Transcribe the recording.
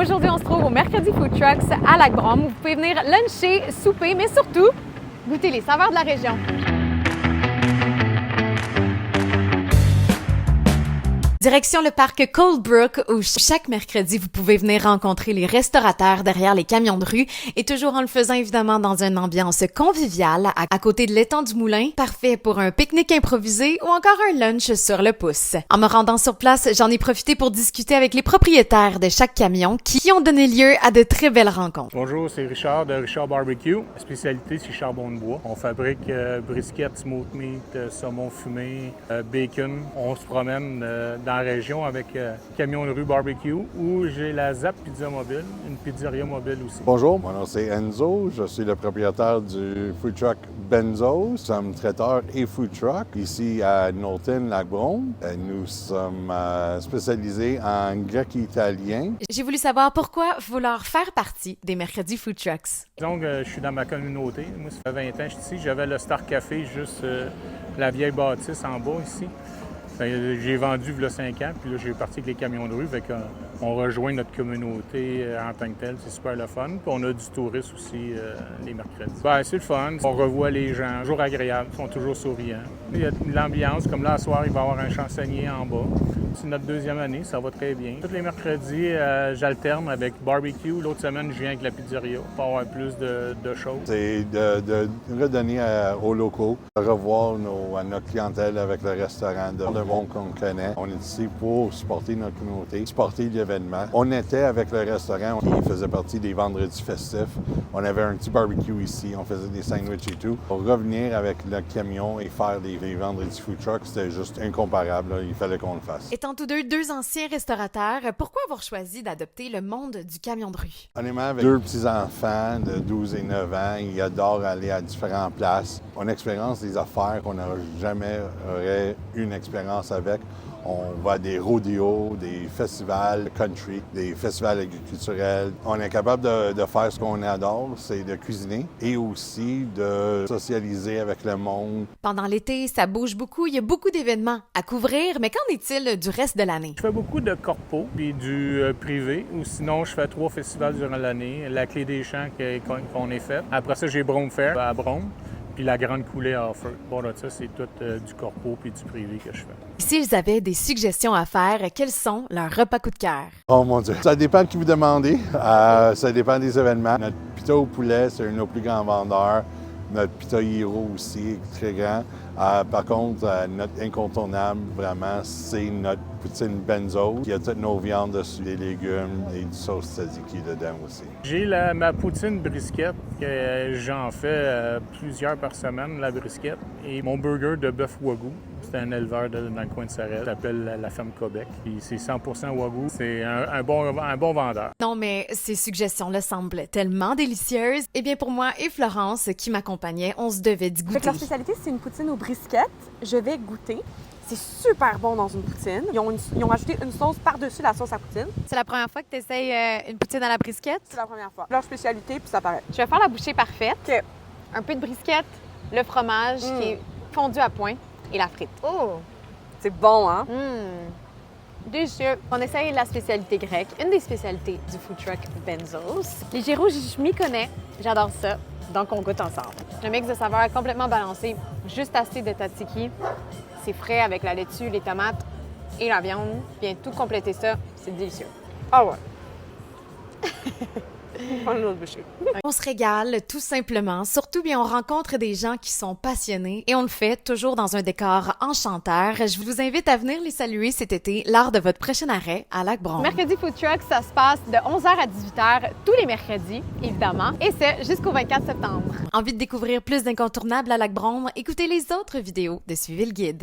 Aujourd'hui, on se trouve au Mercredi Food Trucks à Lac-Brome où vous pouvez venir luncher, souper, mais surtout goûter les saveurs de la région. Direction le parc Coldbrook où chaque mercredi, vous pouvez venir rencontrer les restaurateurs derrière les camions de rue et toujours en le faisant évidemment dans une ambiance conviviale à côté de l'étang du moulin, parfait pour un pique-nique improvisé ou encore un lunch sur le pouce. En me rendant sur place, j'en ai profité pour discuter avec les propriétaires de chaque camion qui ont donné lieu à de très belles rencontres. Bonjour, c'est Richard de Richard Barbecue. La spécialité, c'est charbon de bois. On fabrique brisket, smoked meat, saumon fumé, bacon. On se promène dans la région avec Camion de rue Barbecue où j'ai la Zap Pizza Mobile, une pizzeria mobile aussi. Bonjour, mon nom c'est Enzo, je suis le propriétaire du food truck Benzo's. Nous sommes traiteurs et food truck ici à Knowlton, Lac-Brome. Nous sommes spécialisés en grec et italien. J'ai voulu savoir pourquoi vouloir faire partie des Mercredis Food Trucks. Donc, je suis dans ma communauté. Moi, ça fait 20 ans que je suis ici. J'avais le Star Café, juste la vieille bâtisse en bas ici. J'ai vendu il y a 5 ans, puis là, j'ai parti avec les camions de rue. Fait qu'on rejoint notre communauté en tant que telle. C'est super le fun. Puis on a du tourisme aussi les mercredis. C'est le fun. On revoit les gens, toujours agréables, ils sont toujours souriants. Il y a de l'ambiance, comme là, ce soir, il va y avoir un chansonnier en bas. C'est notre 2e année, ça va très bien. Tous les mercredis, j'alterne avec barbecue. L'autre semaine, je viens avec la pizzeria pour avoir plus de choses. C'est de redonner aux locaux, de revoir notre clientèle avec le restaurant, le monde qu'on connaît. On est ici pour supporter notre communauté, supporter l'événement. On était avec le restaurant qui faisait partie des vendredis festifs. On avait un petit barbecue ici, on faisait des sandwichs et tout. Pour revenir avec le camion et faire les vendredis food trucks, c'était juste incomparable. Là. Il fallait qu'on le fasse. Étant tous deux anciens restaurateurs, pourquoi avoir choisi d'adopter le monde du camion de rue? Honnêtement, avec 2 petits-enfants de 12 et 9 ans, ils adorent aller à différentes places. On expérience des affaires qu'on n'aurait jamais une expérience avec. On va à des rodeos, des festivals country, des festivals agriculturels. On est capable de faire ce qu'on adore, c'est de cuisiner et aussi de socialiser avec le monde. Pendant l'été, ça bouge beaucoup, il y a beaucoup d'événements à couvrir, mais qu'en est-il du reste de l'année? Je fais beaucoup de corpo puis du privé, ou sinon je fais 3 festivals durant l'année. La Clé des Champs qu'on est fait. Après ça, j'ai Brome Fair à Brome. Puis la Grande Coulée à Offert. Bon, là, ça, c'est tout du corpo puis du privé que je fais. S'ils avaient des suggestions à faire, quels sont leurs repas coup de cœur? Oh mon Dieu! Ça dépend de qui vous demandez. Ça dépend des événements. Notre pita au poulet, c'est un de nos plus grands vendeurs. Notre pita hero aussi est très grand. Par contre, notre incontournable, vraiment, c'est notre poutine Benzo's. Il y a toutes nos viandes dessus, des légumes et du sauce tzatziki dedans aussi. J'ai ma poutine brisket, que j'en fais plusieurs par semaine, la brisket. Et mon burger de bœuf wagyu. C'est un éleveur dans le coin de Sorel. Ça s'appelle la ferme Québec. Puis c'est 100% wagyu. C'est un bon vendeur. Non, mais ces suggestions-là semblent tellement délicieuses. Eh bien, pour moi et Florence, qui m'accompagnait, on se devait d'y goûter. Leur spécialité, c'est une poutine au brisket. Je vais goûter. C'est super bon dans une poutine. Ils ont ajouté une sauce par-dessus la sauce à poutine. C'est la première fois que tu essayes une poutine à la brisket? C'est la première fois. Leur spécialité, puis ça paraît. Je vais faire la bouchée parfaite. OK. Un peu de brisket, le fromage qui est fondu à point et la frite. Oh! C'est bon, hein? Délicieux. On essaye la spécialité grecque, une des spécialités du food truck Benzo's. Les gyros, je m'y connais. J'adore ça. Donc, on goûte ensemble. Un mix de saveurs complètement balancé. Juste assez de tzatziki. C'est frais avec la laitue, les tomates et la viande. Vient tout compléter ça. C'est délicieux. Ah ouais. Une autre bouchée. On se régale tout simplement. Surtout, bien, on rencontre des gens qui sont passionnés et on le fait toujours dans un décor enchanteur. Je vous invite à venir les saluer cet été lors de votre prochain arrêt à Lac-Brome. Mercredi Food Truck, ça se passe de 11h à 18h tous les mercredis, évidemment, et ce jusqu'au 24 septembre. Envie de découvrir plus d'incontournables à Lac-Brome? Écoutez les autres vidéos de Suivez le guide.